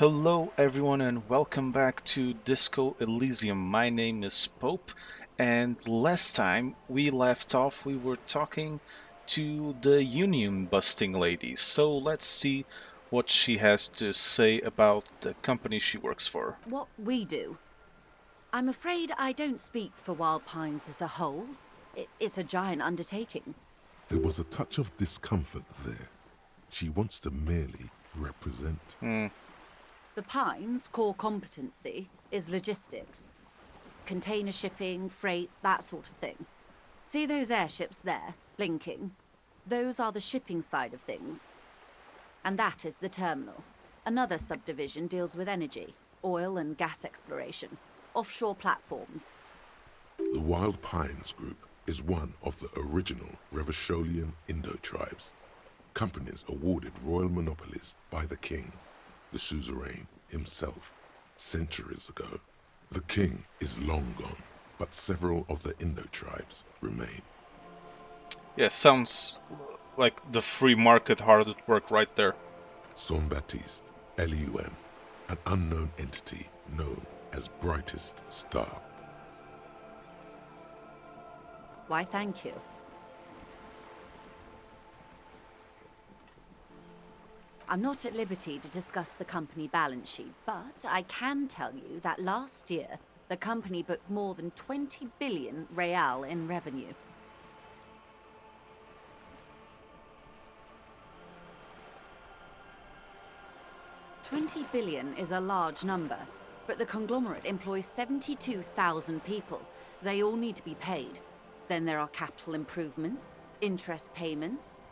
Hello, everyone, and welcome back to Disco Elysium. My name is Pope, and last time we left off, we were talking to the union busting lady. So let's see what she has to say about the company she works for. What we do. I'm afraid I don't speak for Wild Pines as a whole. It's a giant undertaking. There was a touch of discomfort there. She wants to merely represent. Hmm, The Pines' core competency is logistics. Container shipping, freight, that sort of thing. See those airships there, blinking? Those are the shipping side of things. And that is the terminal. Another subdivision deals with energy, oil and gas exploration, offshore platforms. The Wild Pines Group is one of the original Revacholian Indo-tribes. Companies awarded royal monopolies by the king, the suzerain himself, centuries ago. The king is long gone, but several of the Indo-tribes remain. yeah, sounds like the free market hard at work right there. Saint-Baptiste, Elysium, an unknown entity known as Brightest Star. Why, thank you. I'm not at liberty to discuss the company balance sheet, but I can tell you that last year, the company booked more than 20 billion real in revenue. $20 billion is a large number, but the conglomerate employs 72,000 people. They all need to be paid. Then there are capital improvements, interest payments.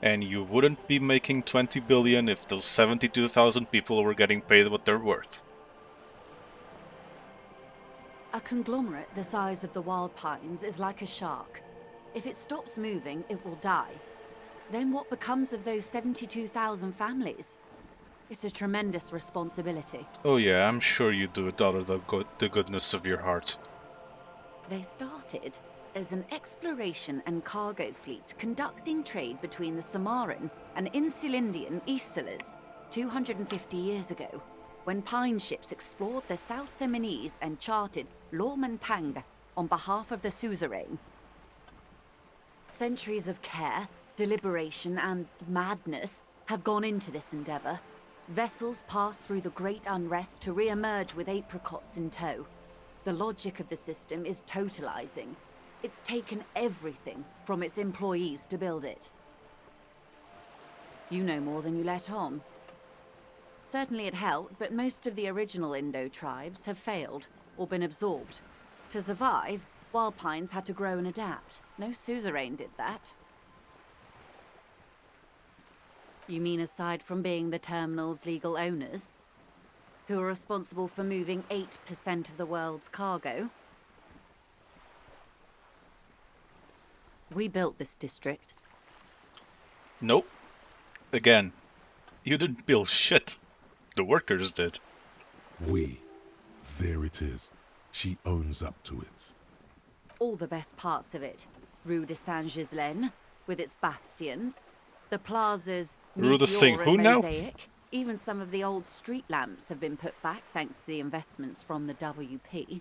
And you wouldn't be making 20 billion if those 72,000 people were getting paid what they're worth. A conglomerate the size of the Wild Pines is like a shark. If it stops moving, it will die. Then what becomes of those 72,000 families? It's a tremendous responsibility. Oh yeah, I'm sure you do it out of the goodness of your heart. They started as an exploration and cargo fleet conducting trade between the Samaran and Insulindian Isolas 250 years ago, when pine ships explored the South Seminese and charted Lomantang on behalf of the suzerain. Centuries of care, deliberation, and madness have gone into this endeavor. Vessels pass through the Great Unrest to re-emerge with apricots in tow. The logic of the system is totalizing. It's taken everything from its employees to build it. You know more than you let on. Certainly it helped, but most of the original Indo tribes have failed or been absorbed. To survive, Wild Pines had to grow and adapt. No suzerain did that. You mean aside from being the terminal's legal owners, who are responsible for moving 8% of the world's cargo? We built this district. Nope. Again, you didn't build shit. The workers did. There it is. She owns up to it. All the best parts of it. Rue de Saint-Ghislain, with its bastions. The plaza's Rue de Saint meteor who and now? mosaic. Even some of the old street lamps have been put back thanks to the investments from the WP.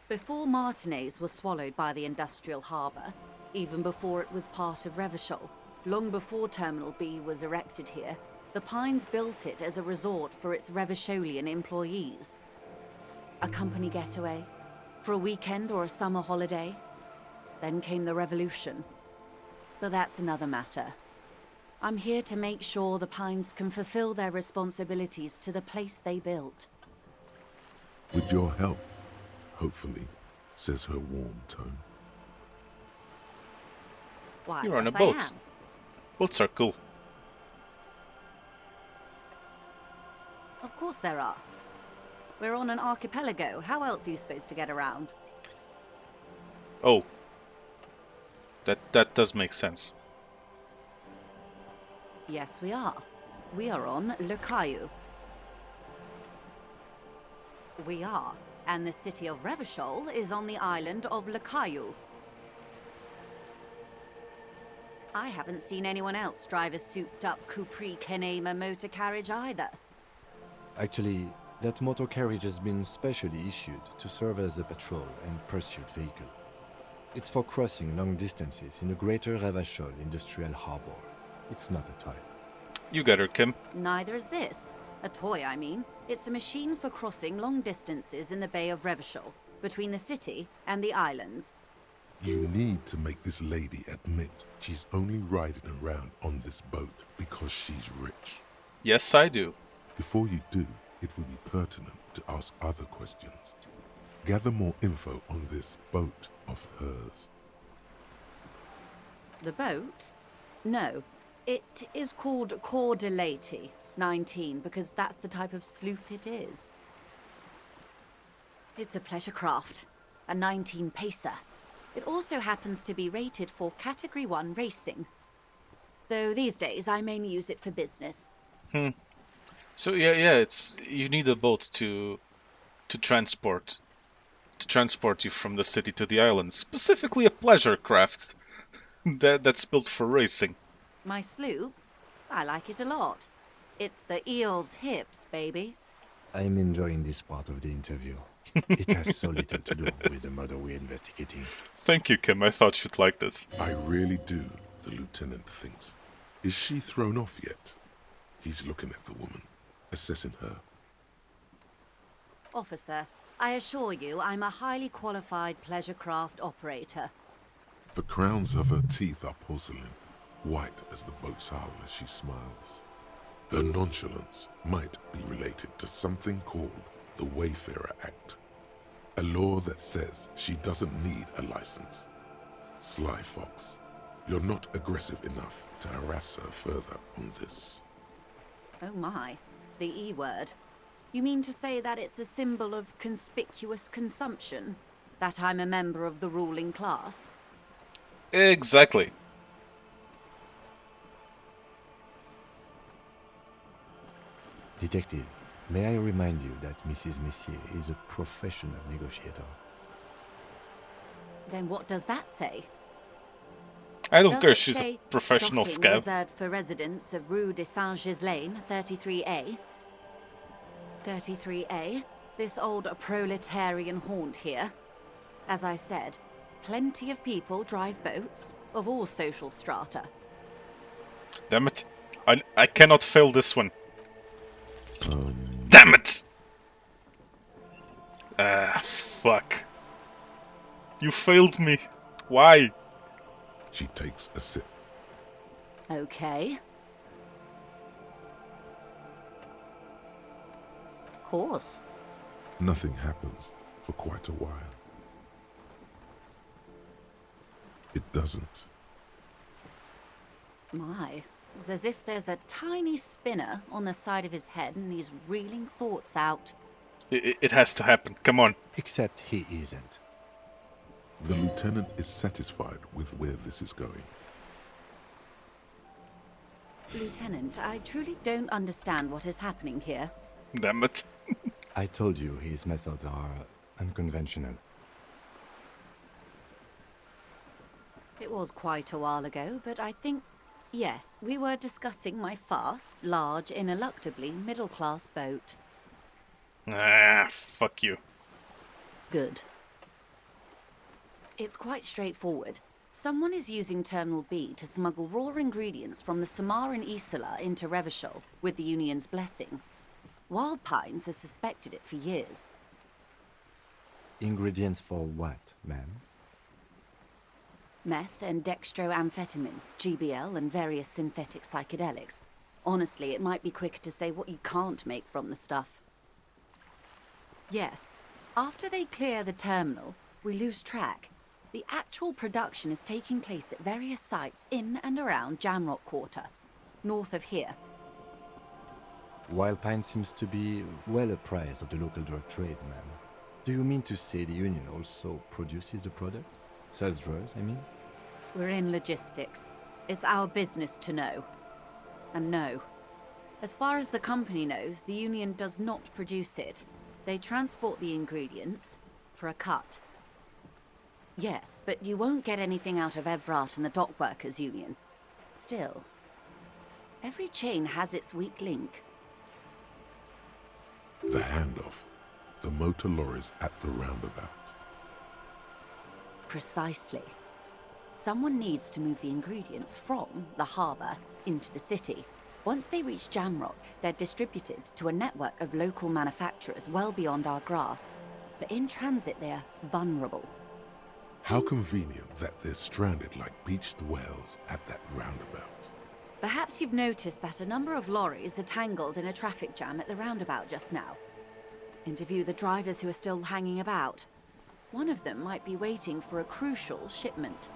Before Martinez was swallowed by the industrial harbour, even before it was part of Revachol, long before Terminal B was erected here, the Pines built it as a resort for its Revacholian employees. A company getaway, for a weekend or a summer holiday. Then came the revolution. But that's another matter. I'm here to make sure the Pines can fulfill their responsibilities to the place they built. With your help, hopefully, says her warm tone. Why, You're on a yes, I boat. am. Boats are cool. Of course there are. We're on an archipelago. How else are you supposed to get around? Oh. That does make sense. Yes, we are. We are on Le Caillou. We are. And the city of Revachol is on the island of Le Caillou. I haven't seen anyone else drive a souped-up Capri Kenema motor carriage either. Actually, that motor carriage has been specially issued to serve as a patrol and pursuit vehicle. It's for crossing long distances in the greater Ravachol industrial harbor. It's not a toy. You get her, Kim. Neither is this. A toy, I mean. It's a machine for crossing long distances in the Bay of Revachol, between the city and the islands. You need to make this lady admit she's only riding around on this boat because she's rich. Yes, I do. Before you do, it would be pertinent to ask other questions. Gather more info on this boat of hers. The boat? No. It is called Cor de Leyte 19 because that's the type of sloop it is. It's a pleasure craft, a 19 pacer. It also happens to be rated for Category 1 racing. Though these days I mainly use it for business. So yeah, it's you need a boat to transport you from the city to the island, specifically a pleasure craft that's built for racing. My sloop? I like it a lot. It's the eel's hips, baby. I'm enjoying this part of the interview. It has so little to do with the murder we're investigating. Thank you, Kim. I thought you'd like this. I really do, the lieutenant thinks. Is she thrown off yet? He's looking at the woman, assessing her. Officer, I assure you I'm a highly qualified pleasure craft operator. The crowns of her teeth are porcelain, white as the boat's hull as she smiles. Her nonchalance might be related to something called the Wayfarer Act, a law that says she doesn't need a license. Sly fox, you're not aggressive enough to harass her further on this. Oh my, the E word. You mean to say that it's a symbol of conspicuous consumption? That I'm a member of the ruling class? Exactly. Detective, may I remind you that Mrs. Messier is a professional negotiator. Then what does that say? I don't Does care, it she's a say professional docking scab. reserved for residents of Rue de Saint-Ghislain, 33A? 33A? This old proletarian haunt here. As I said, plenty of people drive boats, of all social strata. Damn it. I cannot fail this one. Damn it! Fuck. You failed me. Why? She takes a sip. Okay. Of course. Nothing happens for quite a while. It doesn't. My, it's as if there's a tiny spinner on the side of his head and he's reeling thoughts out. It has to happen. Come on. Except he isn't. The lieutenant is satisfied with where this is going. Lieutenant, I truly don't understand what is happening here. Damn it. I told you his methods are unconventional. It was quite a while ago, but I think, yes, we were discussing my fast, large, ineluctably middle-class boat. Fuck you. Good. It's quite straightforward. Someone is using Terminal B to smuggle raw ingredients from the Samaran Isola into Revachol with the Union's blessing. Wild Pines has suspected it for years. Ingredients for what, ma'am? Meth and dextroamphetamine, GBL, and various synthetic psychedelics. Honestly, it might be quicker to say what you can't make from the stuff. Yes, after they clear the terminal, we lose track. The actual production is taking place at various sites in and around Jamrock Quarter, north of here. Wild Pine seems to be well apprised of the local drug trade, ma'am. Do you mean to say the Union also produces the product? Sells drugs, I mean? We're in logistics. It's our business to know. And no. As far as the company knows, the Union does not produce it. They transport the ingredients for a cut. Yes, but you won't get anything out of Evrat and the Dockworkers Union. Still, every chain has its weak link. The handoff. The motor lorries at the roundabout. Precisely. Someone needs to move the ingredients from the harbour into the city. Once they reach Jamrock, they're distributed to a network of local manufacturers well beyond our grasp. But in transit, they're vulnerable. How convenient that they're stranded like beached whales at that roundabout. Perhaps you've noticed that a number of lorries are tangled in a traffic jam at the roundabout just now. Interview the drivers who are still hanging about. One of them might be waiting for a crucial shipment.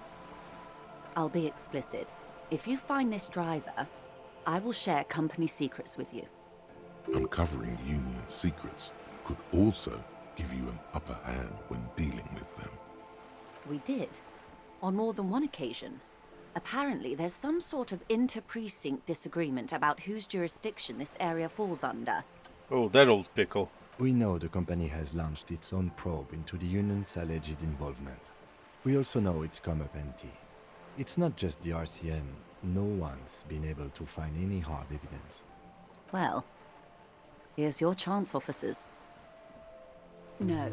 I'll be explicit. If you find this driver, I will share company secrets with you. Uncovering Union secrets could also give you an upper hand when dealing with them. We did. On more than one occasion. Apparently, there's some sort of inter-precinct disagreement about whose jurisdiction this area falls under. Oh, that old pickle. We know the company has launched its own probe into the Union's alleged involvement. We also know it's come up empty. It's not just the RCM. No one's been able to find any hard evidence. Well, here's your chance, officers. No.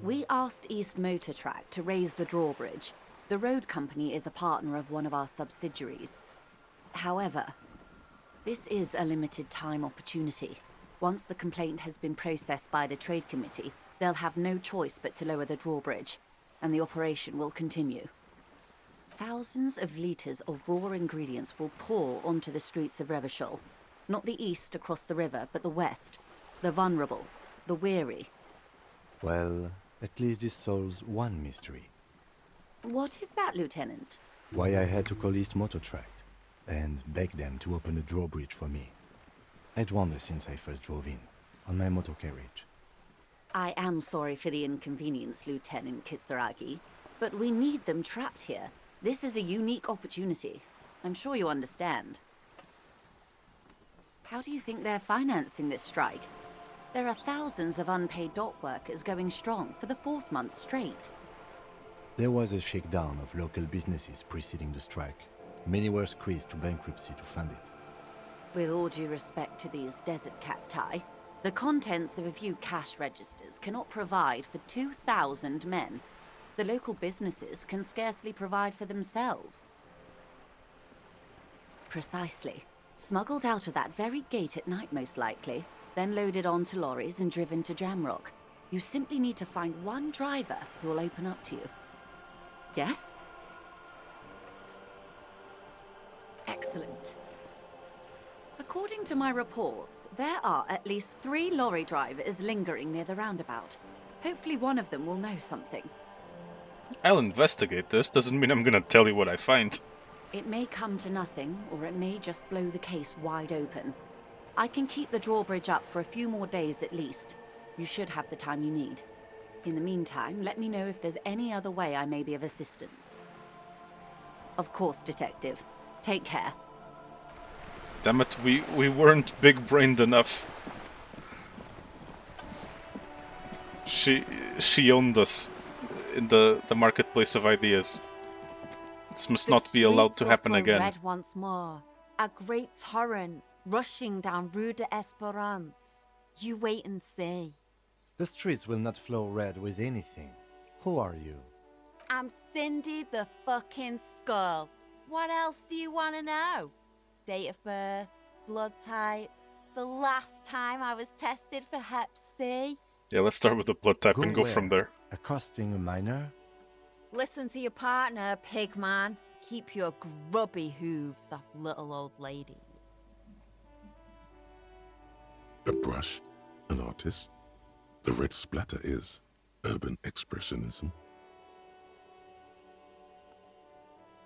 We asked East Motor Track to raise the drawbridge. The road company is a partner of one of our subsidiaries. However, this is a limited time opportunity. Once the complaint has been processed by the Trade Committee, they'll have no choice but to lower the drawbridge, and the operation will continue. Thousands of litres of raw ingredients will pour onto the streets of Revachol. Not the east across the river, but the west. The vulnerable, the weary. Well, at least this solves one mystery. What is that, Lieutenant? Why I had to call East Motor Track and beg them to open a drawbridge for me. I'd wondered since I first drove in, on my motor carriage. I am sorry for the inconvenience, Lieutenant Kisaragi, but we need them trapped here. This is a unique opportunity. I'm sure you understand. How do you think they're financing this strike? There are thousands of unpaid dock workers going strong for the 4th month straight. There was a shakedown of local businesses preceding the strike. Many were squeezed to bankruptcy to fund it. With all due respect to these desert cacti, the contents of a few cash registers cannot provide for 2,000 men. The local businesses can scarcely provide for themselves. Precisely. Smuggled out of that very gate at night, most likely, then loaded onto lorries and driven to Jamrock. You simply need to find one driver who will open up to you. Yes? Excellent. According to my reports, there are at least 3 lorry drivers lingering near the roundabout. Hopefully one of them will know something. I'll investigate this. Doesn't mean I'm gonna tell you what I find. It may come to nothing, or it may just blow the case wide open. I can keep the drawbridge up for a few more days at least. You should have the time you need. In the meantime, let me know if there's any other way I may be of assistance. Of course, Detective. Take care. Damn it, we weren't big-brained enough. She owned us in the marketplace of ideas. This must not be allowed to happen again. Red once more. A great torrent rushing down Rue d'Esperance. You wait and see. The streets will not flow red with anything. Who are you? I'm Cindy the fucking Skull. What else do you want to know? Date of birth, blood type, the last time I was tested for Hep C. Yeah, let's start with the blood type and go where? from there. Accosting a minor? Listen to your partner, pig man. Keep your grubby hooves off little old ladies. A brush? An artist? The red splatter is urban expressionism.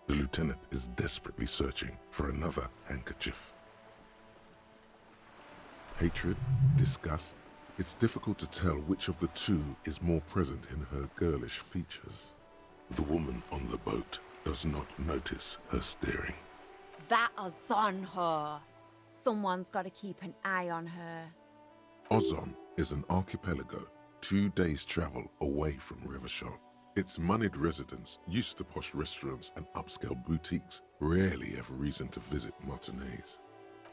The lieutenant is desperately searching for another handkerchief. Hatred, disgust, it's difficult to tell which of the two is more present in her girlish features. The woman on the boat does not notice her staring. That is on her. Someone's got to keep an eye on her. Ozon is an archipelago 2 days' travel away from Revachol. Its moneyed residents, used to posh restaurants and upscale boutiques, rarely have reason to visit Martinez.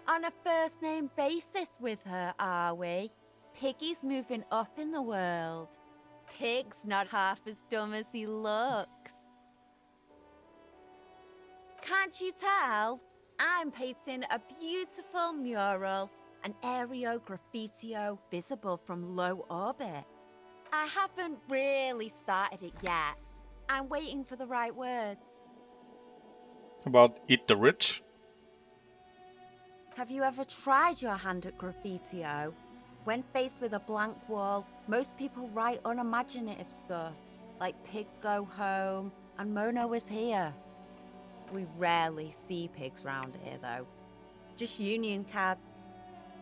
On a first name basis with her, are we? Piggy's moving up in the world. Pig's not half as dumb as he looks. Can't you tell? I'm painting a beautiful mural, an aereo graffitio visible from low orbit. I haven't really started it yet. I'm waiting for the right words. About eat the rich? Have you ever tried your hand at graffitio? When faced with a blank wall, most people write unimaginative stuff, like pigs go home and Mona was here. We rarely see pigs round here, though. Just union cats.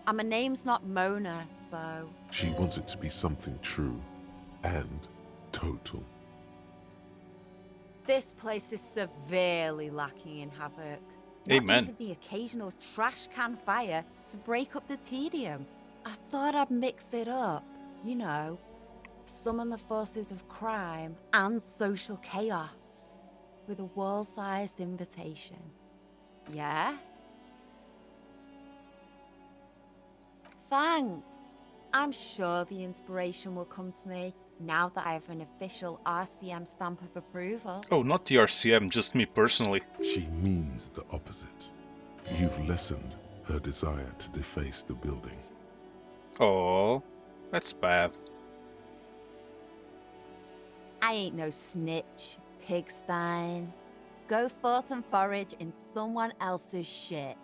And my name's not Mona, so... She wants it to be something true and total. This place is severely lacking in havoc. Amen. Not even the occasional trash can fire to break up the tedium. I thought I'd mix it up, you know. Summon the forces of crime and social chaos with a wall-sized invitation. Yeah? Thanks. I'm sure the inspiration will come to me now that I have an official RCM stamp of approval. Oh, not the RCM, just me personally. She means the opposite. You've lessened her desire to deface the building. Oh, that's bad. I ain't no snitch, Pigstein. Go forth and forage in someone else's shit.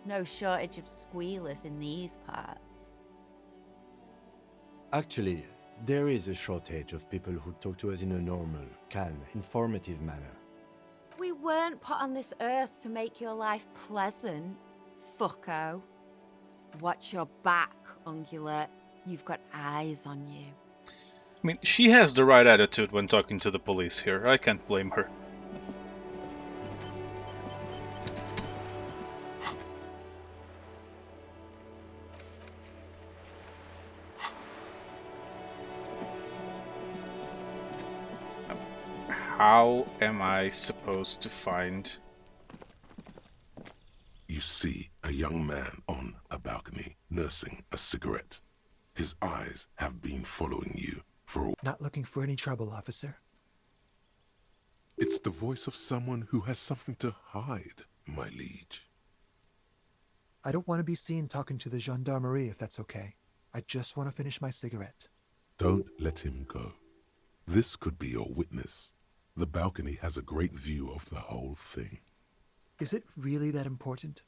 No shortage of squealers in these parts. Actually, there is a shortage of people who talk to us in a normal, calm, informative manner. We weren't put on this earth to make your life pleasant, fucko. Watch your back, Ungulate. You've got eyes on you. I mean, she has the right attitude when talking to the police here. I can't blame her. How am I supposed to find... You see a young man on a balcony nursing a cigarette. His eyes have been following you for a... Not looking for any trouble, officer. It's the voice of someone who has something to hide, my liege. I don't want to be seen talking to the gendarmerie if that's okay. I just want to finish my cigarette. Don't let him go. This could be your witness. The balcony has a great view of the whole thing. Is it really that important?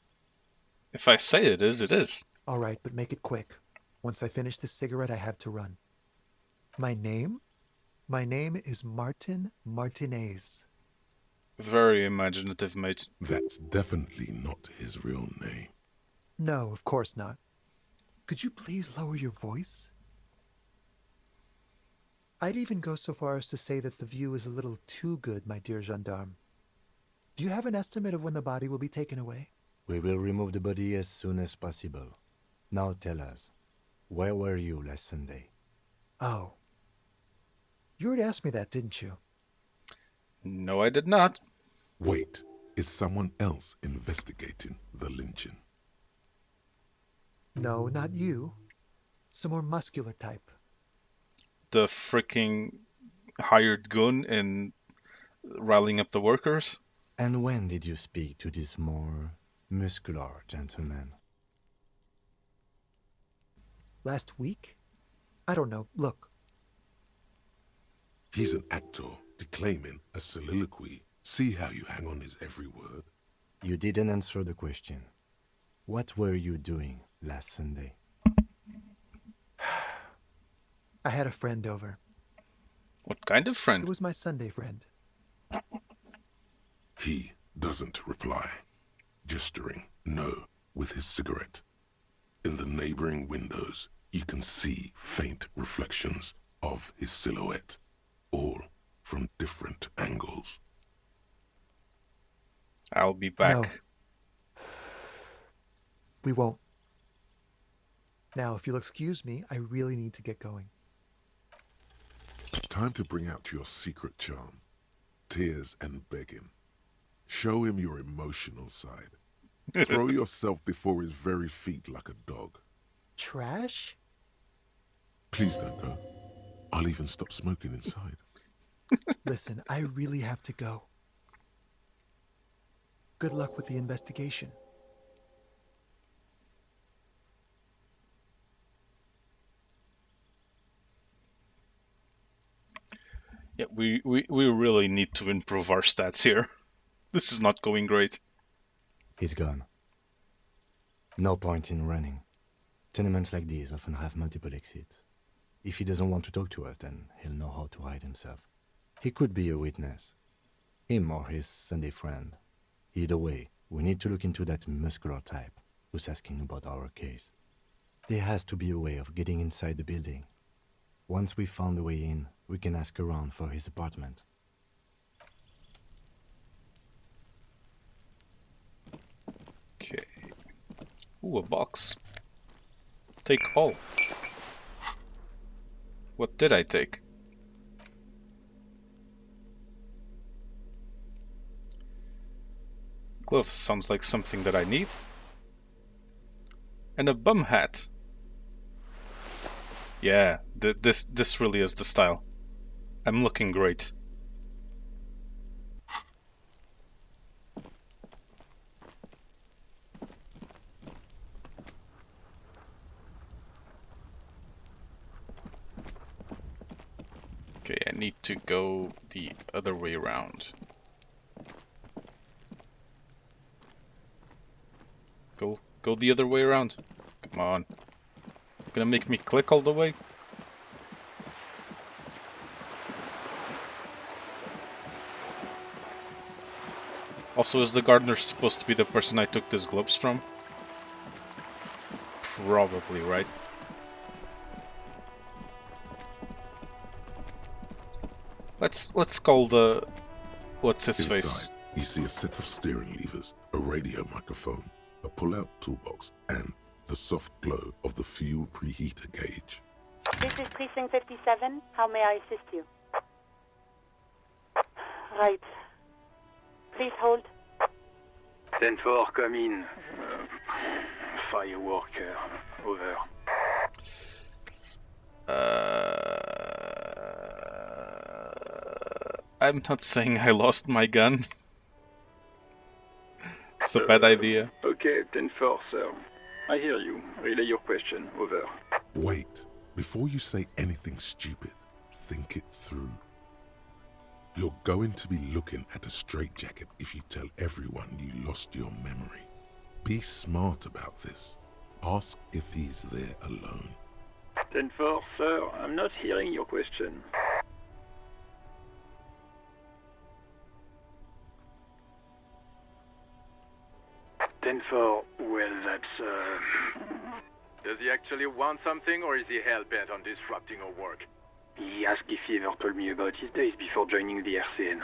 If I say it is, it is. All right, but make it quick. Once I finish this cigarette, I have to run. My name? My name is Martin Martinez. Very imaginative, mate. That's definitely not his real name. No, of course not. Could you please lower your voice? I'd even go so far as to say that the view is a little too good, my dear gendarme. Do you have an estimate of when the body will be taken away? We will remove the body as soon as possible. Now tell us, where were you last Sunday? Oh. You already asked me that, didn't you? No, I did not. Wait, is someone else investigating the lynching? No, not you. Some more muscular type. The freaking hired gun in rallying up the workers? And when did you speak to this more muscular gentleman? Last week? I don't know. Look. He's an actor declaiming a soliloquy. See how you hang on his every word? You didn't answer the question. What were you doing last Sunday? I had a friend over. What kind of friend? It was my Sunday friend. He doesn't reply, gesturing no with his cigarette. In the neighboring windows, you can see faint reflections of his silhouette, all from different angles. I'll be back. No. We won't. Now, if you'll excuse me, I really need to get going. Time to bring out your secret charm. Tears and begging. Show him your emotional side. Throw yourself before his very feet like a dog. Trash? Please don't go. I'll even stop smoking inside. Listen, I really have to go. Good luck with the investigation. Yeah, we really need to improve our stats here. This is not going great. He's gone. No point in running. Tenements like these often have multiple exits. If he doesn't want to talk to us, then he'll know how to hide himself. He could be a witness. Him or his Sunday friend. Either way, we need to look into that muscular type who's asking about our case. There has to be a way of getting inside the building. Once we've found a way in, we can ask around for his apartment. Okay. Ooh, a box. Take all. What did I take? Gloves sounds like something that I need. And a bum hat. Yeah, this really is the style. I'm looking great. Okay, I need to go the other way around. Go the other way around. Come on. Gonna make me click all the way? Also, is the gardener supposed to be the person I took these gloves from? Probably, right? Let's call the... what's his face? Inside, you see a set of steering levers, a radio microphone, a pull-out toolbox, and the soft glow of the fuel preheater gauge. This is Precinct 57. How may I assist you? Right. Please hold. 10-4, come in. Fireworker, over. I'm not saying I lost my gun. It's a bad idea. Okay, 10-4, sir. I hear you. Relay your question, over. Wait, before you say anything stupid, think it through. You're going to be looking at a straitjacket if you tell everyone you lost your memory. Be smart about this. Ask if he's there alone. 10-4, sir. I'm not hearing your question. Well, that's, Does he actually want something, or is he hell-bent on disrupting our work? He asked if he ever told me about his days before joining the RCN.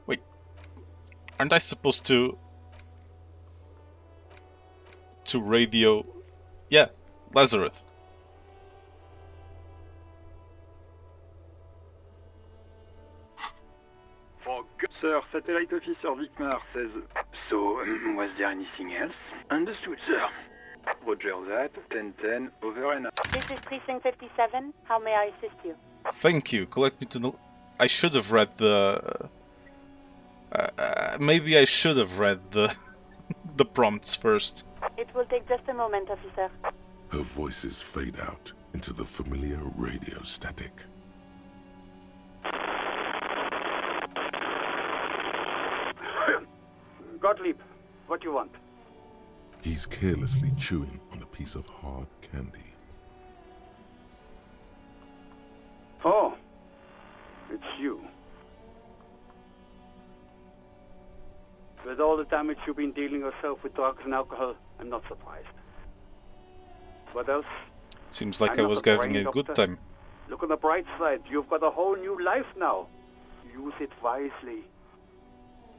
Wait, aren't I supposed to radio? Yeah, Lazarus. Sir, Satellite Officer Vicmar says... So, was there anything else? Understood, sir. Roger that. 10-10, over and out. This is Precinct 57. How may I assist you? Thank you. Collect me to know. I should have read the. Maybe I should have read the the prompts first. It will take just a moment, officer. Her voices fade out into the familiar radio static. Gottlieb, what do you want? He's carelessly chewing on a piece of hard candy. Oh, it's you. With all the damage you've been dealing yourself with drugs and alcohol, I'm not surprised. What else? Seems like I'm I not was a brain having a good doctor. time. Look on the bright side. You've got a whole new life now. Use it wisely.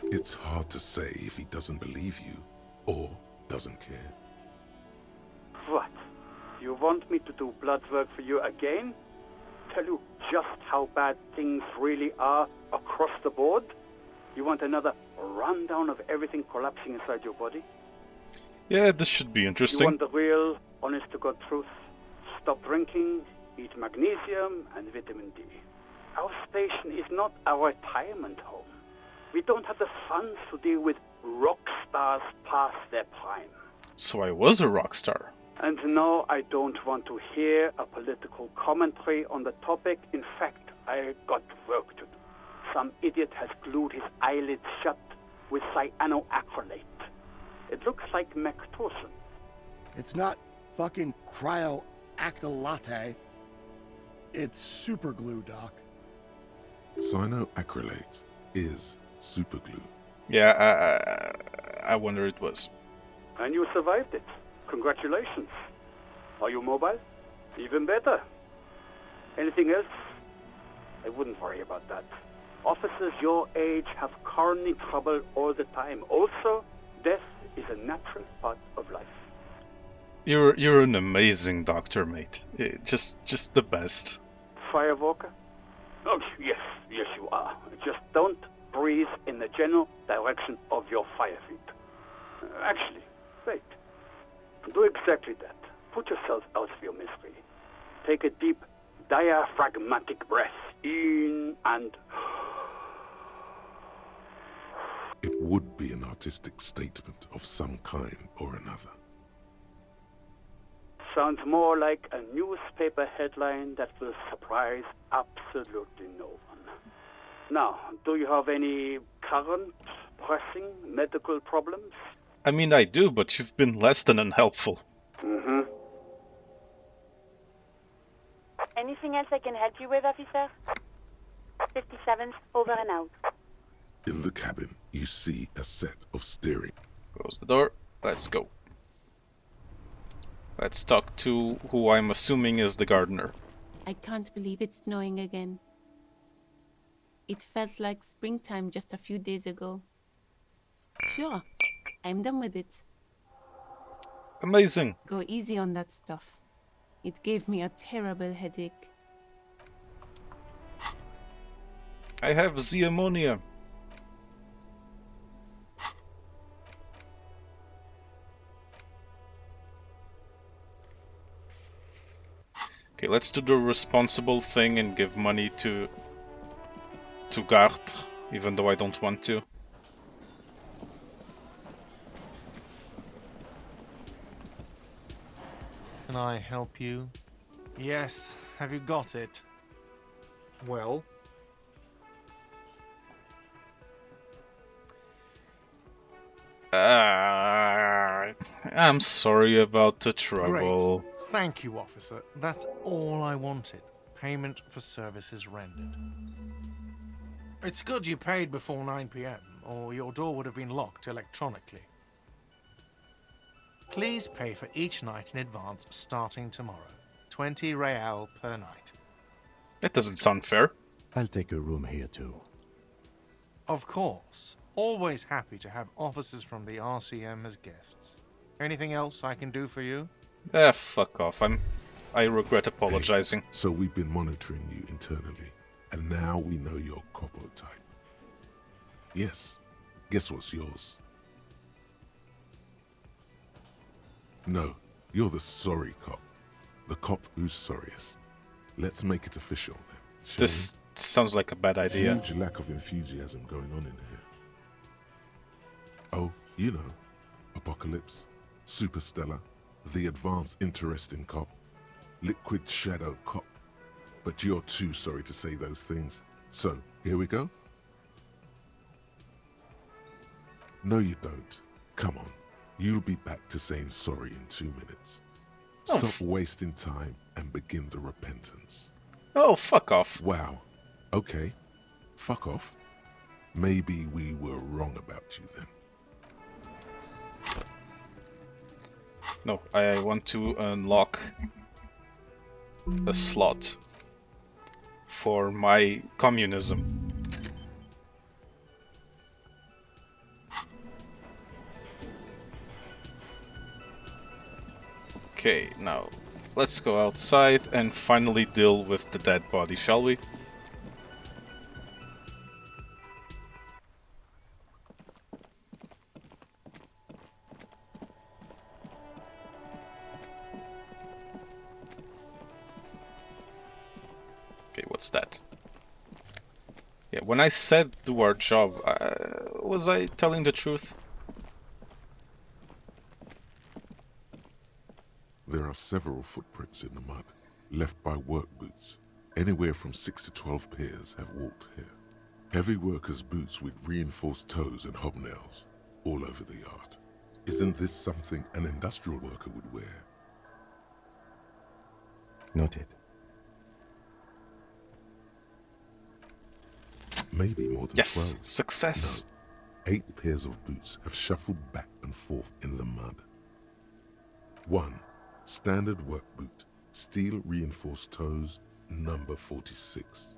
It's hard to say if he doesn't believe you or doesn't care. What? You want me to do blood work for you again? Tell you just how bad things really are across the board? You want another A rundown of everything collapsing inside your body. Yeah, this should be You interesting. want the real, honest-to-God truth? Stop drinking, eat magnesium and vitamin D. Our station is not a retirement home. We don't have the funds to deal with rock stars past their prime. So I was a rock star. And no, I don't want to hear a political commentary on the topic. In fact, I got work to do. Some idiot has glued his eyelids shut with cyanoacrylate. It looks like Mactorson. It's not fucking cryoacrylate. It's super glue, Doc. Cyanoacrylate is superglue. Yeah, I wonder it was. And you survived it. Congratulations. Are you mobile? Even better. Anything else? I wouldn't worry about that. Officers your age have coronary trouble all the time. Also, death is a natural part of life. You're an amazing doctor, mate. Just the best. Firewalker? Oh, yes, you are. Just don't breathe in the general direction of your fire feet. Actually, wait. Do exactly that. Put yourself out of your misery. Take a deep, diaphragmatic breath in and... It would be an artistic statement of some kind or another. Sounds more like a newspaper headline that will surprise absolutely no one. Now, do you have any current, pressing medical problems? I mean, I do, but you've been less than unhelpful. Mm-hmm. Anything else I can help you with, officer? 57th, over and out. In the cabin, you see a set of steering. Close the door. Let's go. Let's talk to who I'm assuming is the gardener. I can't believe it's snowing again. It felt like springtime just a few days ago. Sure, I'm done with it. Amazing. Go easy on that stuff. It gave me a terrible headache. I have the ammonia. Okay, let's do the responsible thing and give money to Gart, even though I don't want to. Can I help you? Yes, have you got it? Well? I'm sorry about the trouble. Great. Thank you, officer. That's all I wanted. Payment for services rendered. It's good you paid before 9 p.m., or your door would have been locked electronically. Please pay for each night in advance starting tomorrow. 20 real per night. That doesn't sound fair. I'll take a room here too. Of course. Always happy to have officers from the RCM as guests. Anything else I can do for you? Fuck off. I regret apologizing. Hey, so we've been monitoring you internally, and now we know your Copo type. Yes. Guess what's yours? No, you're the sorry cop. The cop who's sorriest. Let's make it official then. This sounds like a bad idea. Huge lack of enthusiasm going on in here. Oh, you know, Apocalypse, Superstellar, the advanced interesting cop, liquid shadow cop. But you're too sorry to say those things. So, here we go? No, you don't. Come on. You'll be back to saying sorry in 2 minutes. Stop wasting time and begin the repentance. Oh, fuck off. Wow. Okay. Fuck off. Maybe we were wrong about you then. No, I want to unlock a slot for my communism. Okay, now let's go outside and finally deal with the dead body, shall we? Okay, what's that? Yeah, when I said the word job, was I telling the truth? There are several footprints in the mud, left by work boots. Anywhere from 6 to 12 pairs have walked here. Heavy workers' boots with reinforced toes and hobnails, all over the yard. Isn't this something an industrial worker would wear? Noted. Maybe more than Yes, 12. success. No, 8 pairs of boots have shuffled back and forth in the mud. 1. Standard work boot, steel reinforced toes, number 46.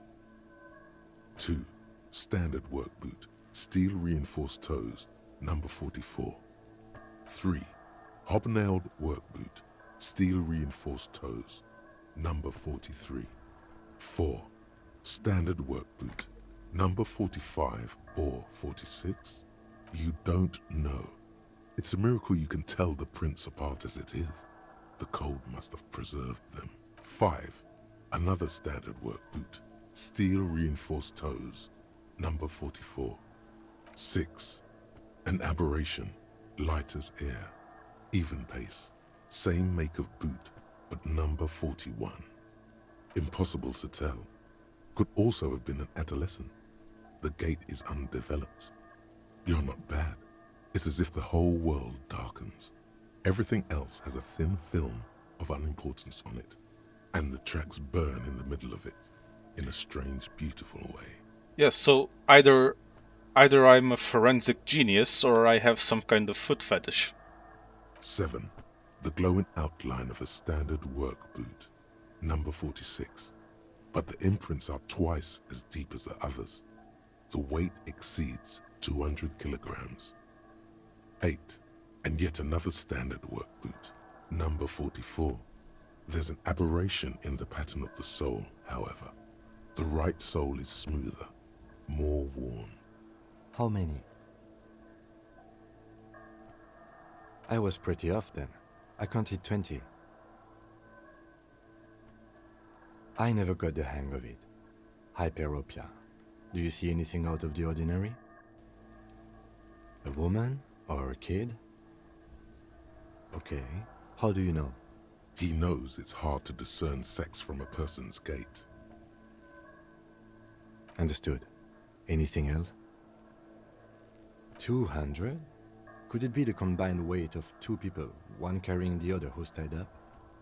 2. Standard work boot, steel reinforced toes, number 44. 3. Hobnailed work boot, steel reinforced toes, number 43. 4. Standard work boot, number 45 or 46? You don't know. It's a miracle you can tell the prints apart as it is. The cold must have preserved them. 5. Another standard work boot, steel reinforced toes, number 44. 6. An aberration, light as air, even pace, same make of boot, but number 41. Impossible to tell. Could also have been an adolescent. The gait is undeveloped. You're not bad. It's as if the whole world darkens. Everything else has a thin film of unimportance on it, and the tracks burn in the middle of it, in a strange, beautiful way. Yeah, so either I'm a forensic genius or I have some kind of foot fetish. 7. The glowing outline of a standard work boot, number 46. But the imprints are twice as deep as the others. The weight exceeds 200 kilograms. 8. And yet another standard work boot, number 44. There's an aberration in the pattern of the sole, however. The right sole is smoother, more worn. How many? I was pretty off then. I counted 20. I never got the hang of it. Hyperopia. Do you see anything out of the ordinary? A woman or a kid? Okay. How do you know? He knows it's hard to discern sex from a person's gait. Understood. Anything else? 200? Could it be the combined weight of 2 people, one carrying the other who's tied up?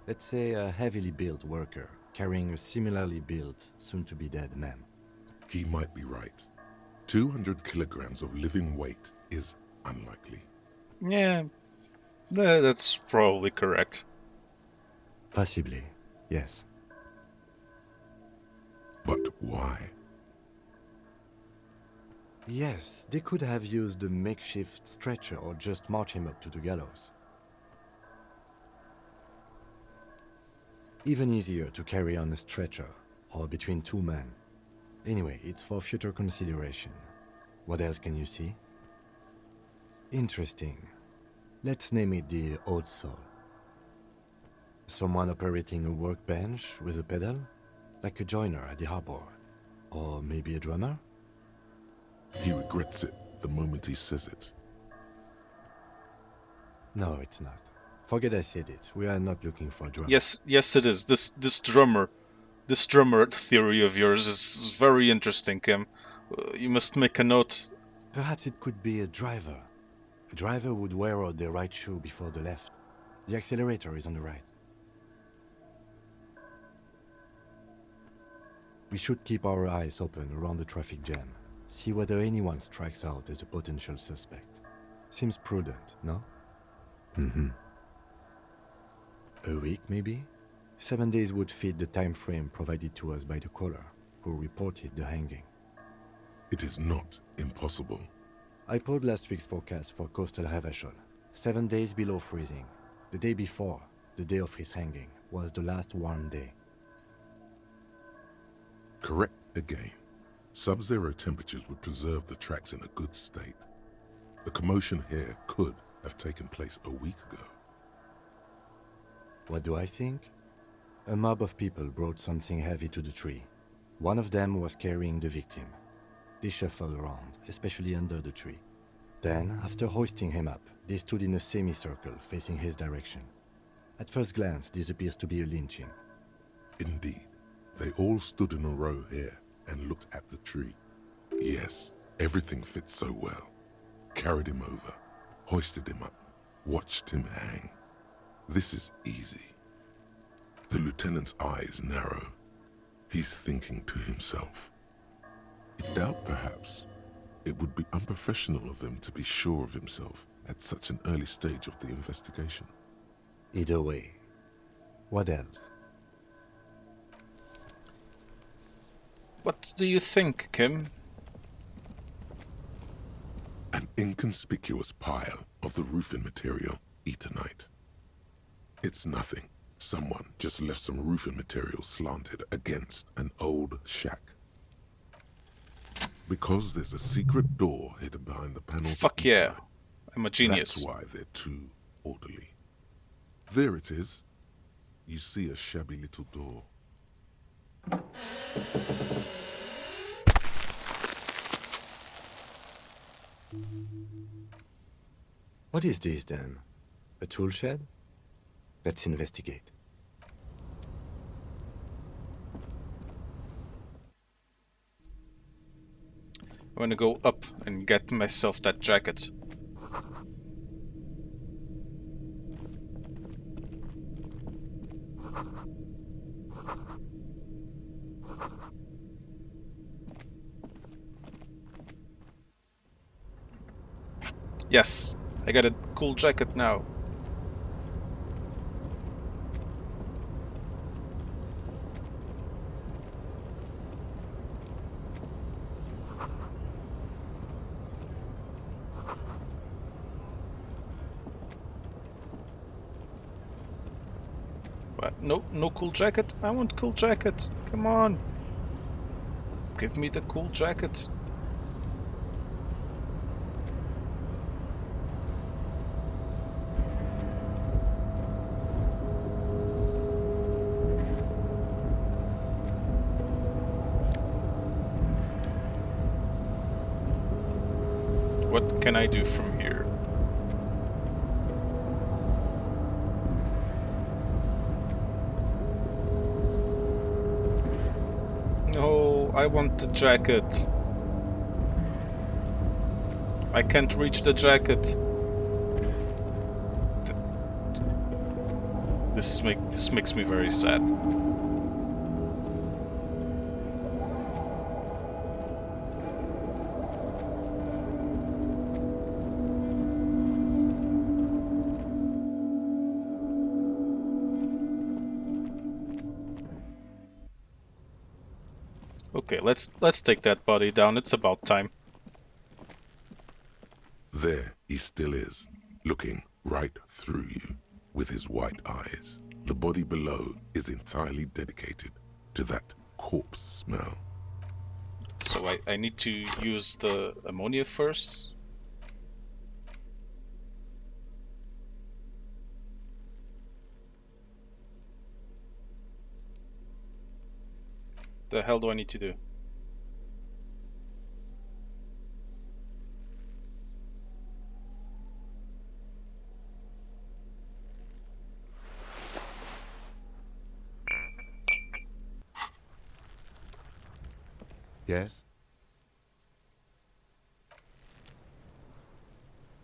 Let's say a heavily built worker carrying a similarly built, soon-to-be-dead man. He might be right. 200 kilograms of living weight is unlikely. Yeah, that's probably correct. Possibly, yes. But why? Yes, they could have used a makeshift stretcher or just march him up to the gallows. Even easier to carry on a stretcher, or between 2 men. Anyway, it's for future consideration. What else can you see? Interesting. Let's name it the odd soul. Someone operating a workbench with a pedal? Like a joiner at the harbor. Or maybe a drummer? He regrets it the moment he says it. No, it's not. Forget I said it. We are not looking for a drummer. Yes, it is. This drummer theory of yours is very interesting, Kim. You must make a note. Perhaps it could be a driver. A driver would wear out the right shoe before the left. The accelerator is on the right. We should keep our eyes open around the traffic jam. See whether anyone strikes out as a potential suspect. Seems prudent, no? Mm-hmm. A week, maybe? 7 days would fit the time frame provided to us by the caller, who reported the hanging. It is not impossible. I pulled last week's forecast for coastal Revachol. 7 days below freezing. The day before, the day of his hanging, was the last warm day. Correct again. Sub-zero temperatures would preserve the tracks in a good state. The commotion here could have taken place a week ago. What do I think? A mob of people brought something heavy to the tree. One of them was carrying the victim. They shuffled around, especially under the tree. Then, after hoisting him up, they stood in a semicircle facing his direction. At first glance, this appears to be a lynching. Indeed, they all stood in a row here and looked at the tree. Yes, everything fits so well. Carried him over, hoisted him up, watched him hang. This is easy. The lieutenant's eyes narrow. He's thinking to himself. In doubt, perhaps, it would be unprofessional of him to be sure of himself at such an early stage of the investigation. Either way, what else? What do you think, Kim? An inconspicuous pile of the roofing material, Eternite. It's nothing. Someone just left some roofing material slanted against an old shack. Because there's a secret door hidden behind the panels. Fuck yeah. I'm a genius. That's why they're too orderly. There it is. You see a shabby little door. What is this then? A tool shed? Let's investigate. I want to go up and get myself that jacket. Yes, I got a cool jacket now. What? No cool jacket? I want cool jacket. Come on. Give me the cool jacket. What can I do from here? No, I want the jacket. I can't reach the jacket. This makes me very sad. Okay, let's take that body down. It's about time. There he still is, looking right through you with his white eyes. The body below is entirely dedicated to that corpse smell. So I need to use the ammonia first. The hell do I need to do? Yes?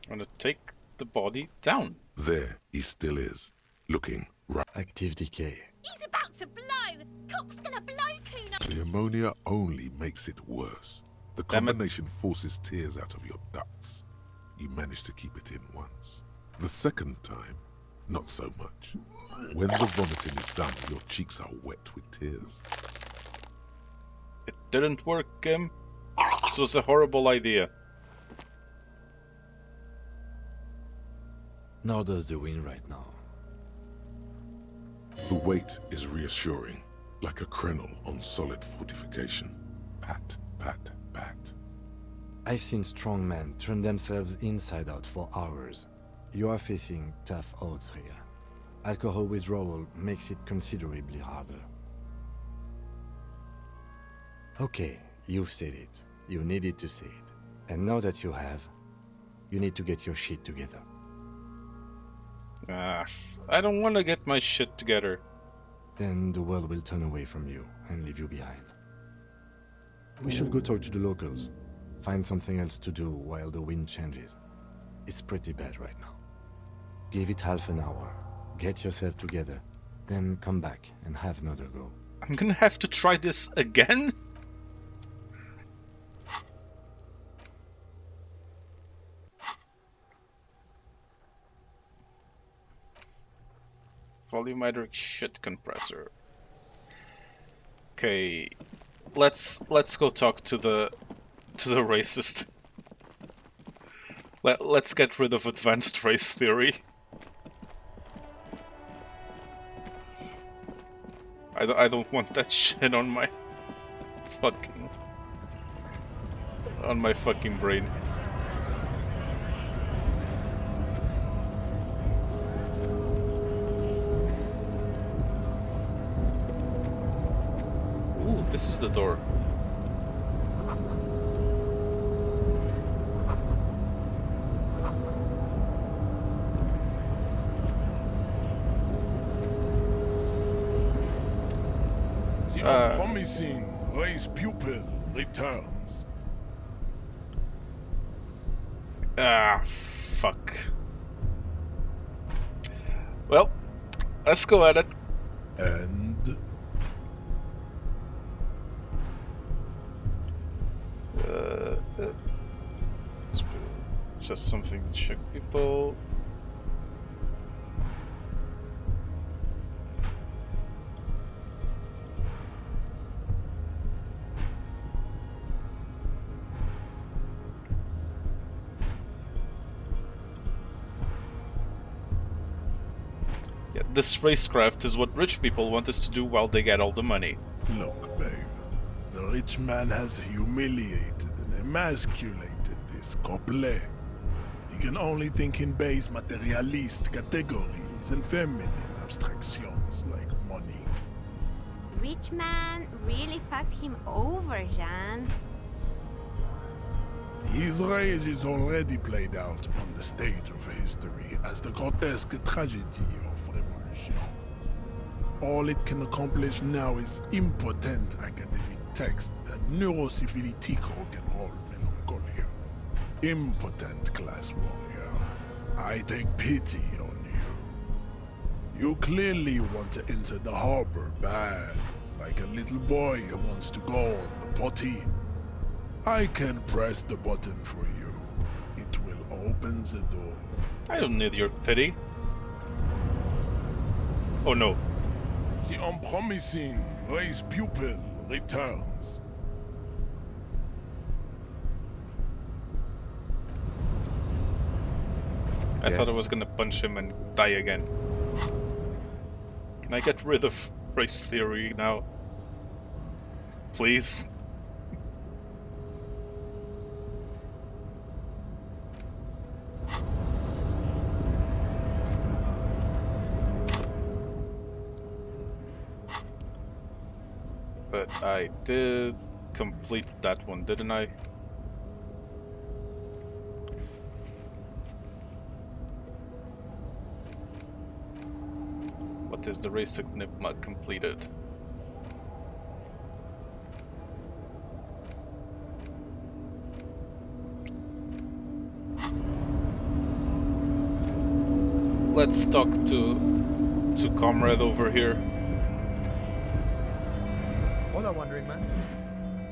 I'm gonna take the body down. There he still is, looking right. Active decay. He's about to blow! Cop's gonna blow Kuna! The ammonia only makes it worse. The combination forces tears out of your ducts. You manage to keep it in once. The second time, not so much. When the vomiting is done, your cheeks are wet with tears. It didn't work, Kim. This was a horrible idea. Nor does the wind right now. The weight is reassuring, like a crenel on solid fortification. Pat, pat, pat. I've seen strong men turn themselves inside out for hours. You are facing tough odds here. Alcohol withdrawal makes it considerably harder. Okay, you've said it. You needed to say it. And now that you have, you need to get your shit together. I don't want to get my shit together. Then the world will turn away from you and leave you behind. We should go talk to the locals. Find something else to do while the wind changes. It's pretty bad right now. Give it half an hour. Get yourself together. Then come back and have another go. I'm gonna have to try this again? Volumetric shit compressor. Okay, let's go talk to the racist. Let's get rid of advanced race theory. I don't want that shit on my fucking brain. Ooh, this is the door. The unpromising race pupil returns. Fuck. Well, let's go at it. And just something to shock people. Yeah, this racecraft is what rich people want us to do while they get all the money. look, babe, the rich man has humiliated and emasculated this couple. He can only think in base materialist categories and feminine abstractions like money. Rich man really fucked him over, Jean. His rage is already played out on the stage of history as the grotesque tragedy of revolution. All it can accomplish now is impotent academic text and neurosyphilitic rock and roll melancholia. Impotent class warrior, I take pity on you. You clearly want to enter the harbor bad, like a little boy who wants to go on the potty. I can press the button for you. It will open the door. I don't need your pity. Oh no. The unpromising race pupil returns. I thought I was gonna punch him and die again. Can I get rid of race theory now? Please? But I did complete that one, didn't I? What is the race enigma completed? Let's talk to comrade over here. What are wondering, man?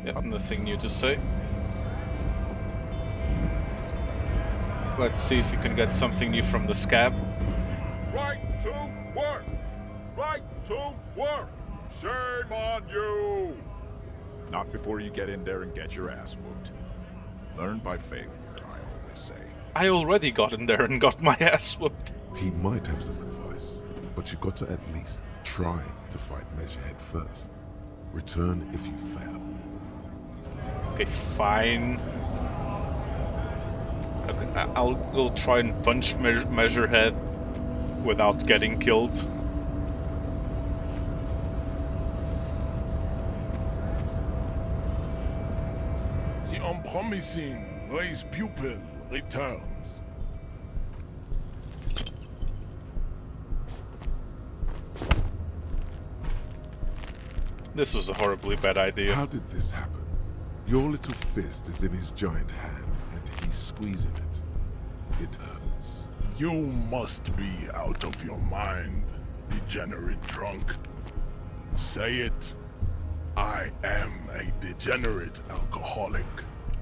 Yeah, nothing new to say. Let's see if you can get something new from the scab. Right to work! Right to work! Shame on you! Not before you get in there and get your ass whooped. Learn by failure, I always say. I already got in there and got my ass whooped. He might have some advice, but you got to at least try to fight Measurehead first. Return if you fail. Okay, fine. I'll go try and punch Measurehead without getting killed. unpromising race pupil returns. This was a horribly bad idea. How did this happen? Your little fist is in his giant hand, and he's squeezing it. It hurts. You must be out of your mind, degenerate drunk. Say it. I am a degenerate alcoholic.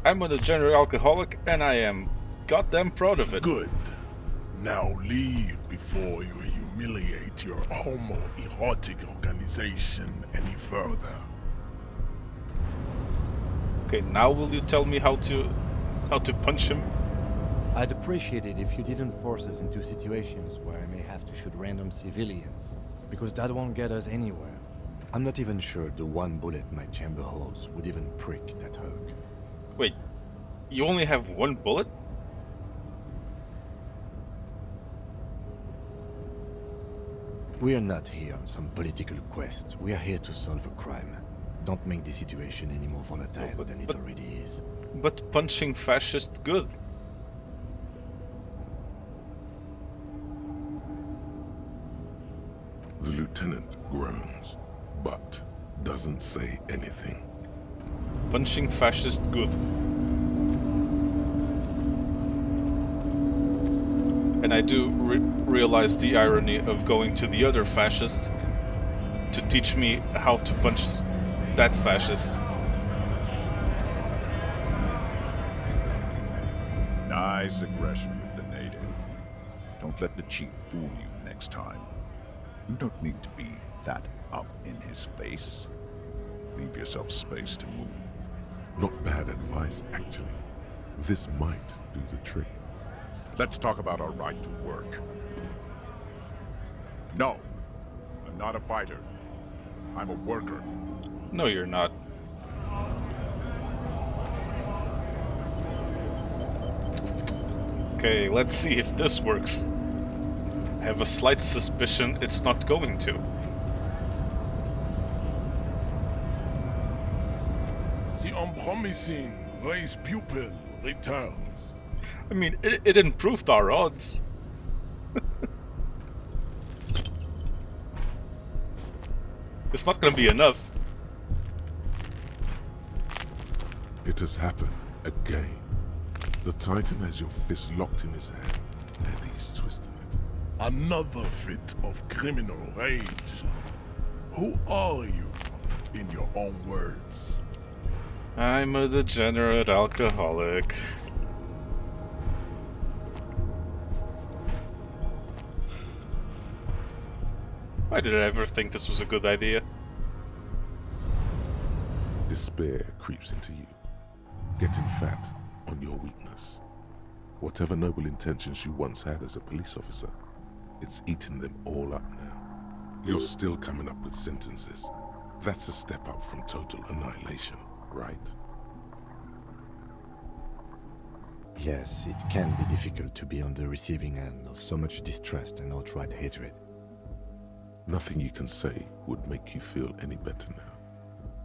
I'm a degenerate alcoholic, and I am goddamn proud of it. Good. Now leave before you humiliate your homoerotic organization any further. Okay, now will you tell me how to punch him? I'd appreciate it if you didn't force us into situations where I may have to shoot random civilians, because that won't get us anywhere. I'm not even sure the one bullet my chamber holds would even prick that Hulk. Wait, you only have one bullet? We are not here on some political quest. We are here to solve a crime. Don't make the situation any more volatile than it already is. But punching fascist good. The lieutenant groans, but doesn't say anything. Punching fascist good. And I do realize the irony of going to the other fascist to teach me how to punch that fascist. Nice aggression with the native. Don't let the chief fool you next time. You don't need to be that up in his face. Leave yourself space to move. Not bad advice, actually. This might do the trick. Let's talk about our right to work. No, I'm not a fighter. I'm a worker. No, you're not. Okay, let's see if this works. I have a slight suspicion it's not going to. The unpromising race pupil returns. I mean, it improved our odds. It's not gonna be enough. It has happened again. The Titan has your fist locked in his hand, and he's twisting it. Another fit of criminal rage. Who are you, in your own words? I'm a degenerate alcoholic. Why did I ever think this was a good idea? Despair creeps into you, getting fat on your weakness. Whatever noble intentions you once had as a police officer, it's eating them all up now. You're still coming up with sentences. That's a step up from total annihilation, right? Yes, it can be difficult to be on the receiving end of so much distrust and outright hatred. Nothing you can say would make you feel any better now.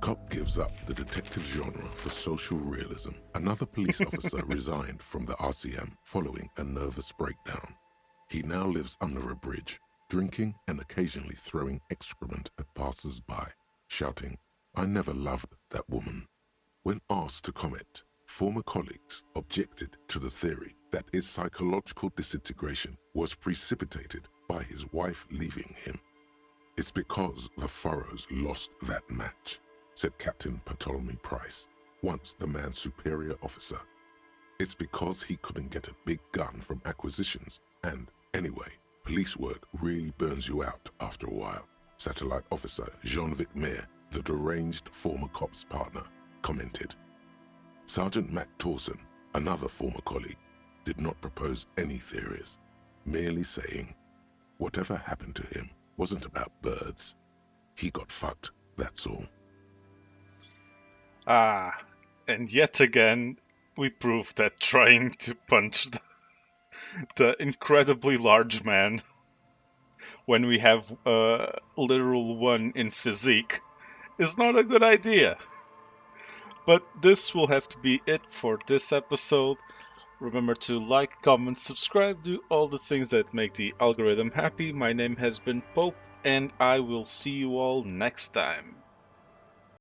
Cop gives up the detective genre for social realism. Another police officer resigned from the RCM following a nervous breakdown. He now lives under a bridge, drinking and occasionally throwing excrement at passers-by, shouting, "I never loved that woman." When asked to comment, former colleagues objected to the theory that his psychological disintegration was precipitated by his wife leaving him. "It's because the Furrows lost that match," said Captain Ptolemy Price, once the man's superior officer. "It's because he couldn't get a big gun from acquisitions, and anyway, police work really burns you out after a while," Satellite Officer Jean-Vic Mayer, the deranged former cop's partner, commented. Sergeant Mac Torson, another former colleague, did not propose any theories, merely saying, "Whatever happened to him wasn't about birds. He got fucked, that's all." Ah, and yet again, we proved that trying to punch the incredibly large man when we have a literal one in physique is not a good idea. But this will have to be it for this episode. Remember to like, comment, subscribe, do all the things that make the algorithm happy. My name has been Pope, and I will see you all next time.